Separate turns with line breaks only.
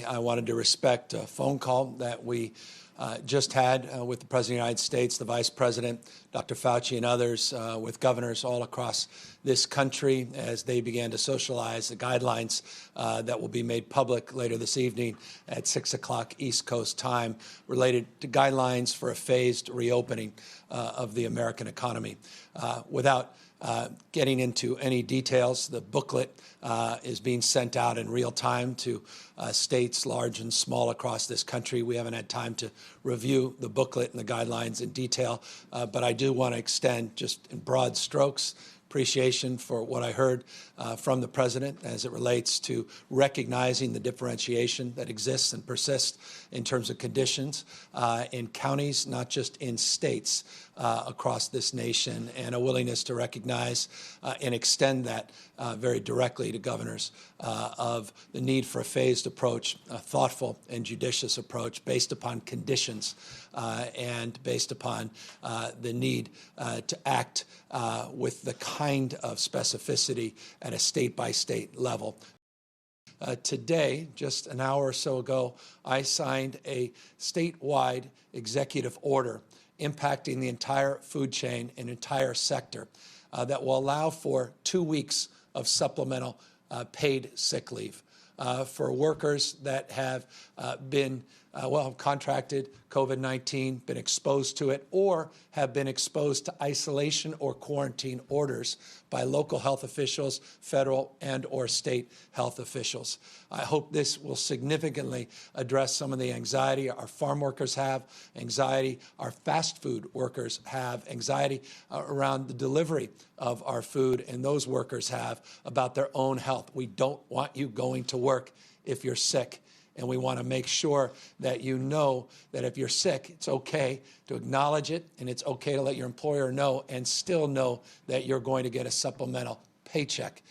I wanted to respect a phone call that we just had with the President of the United States, the Vice President, Dr. Fauci, and others, with governors all across this country as they began to socialize the guidelines that will be made public later this evening at 6 o'clock East Coast time related to guidelines for a phased reopening of the American economy. Without getting into any details, the booklet is being sent out in real time to states large and small across this country. We haven't had time to review the booklet and the guidelines in detail, but I do want to extend, just in broad strokes, appreciation for what I heard from the President as it relates to recognizing the differentiation that exists and persists in terms of conditions in counties, not just in states across this nation, and a willingness to recognize and extend that very directly to governors of the need for a phased approach, a thoughtful and judicious approach based upon conditions and based upon the need to act with the kind of specificity at a state-by-state level. Today, just an hour or so ago, I signed a statewide executive order impacting the entire food chain and entire sector that will allow for 2 weeks of supplemental paid sick leave for workers that have been contracted COVID-19, been exposed to it, or have been exposed to isolation or quarantine orders by local health officials, federal and or state health officials. I hope this will significantly address some of the anxiety our farm workers have, anxiety our fast food workers have, anxiety around the delivery of our food and those workers have about their own health. We don't want you going to work if you're sick. And we want to make sure that you know that if you're sick, it's okay to acknowledge it, and it's okay to let your employer know and still know that you're going to get a supplemental paycheck.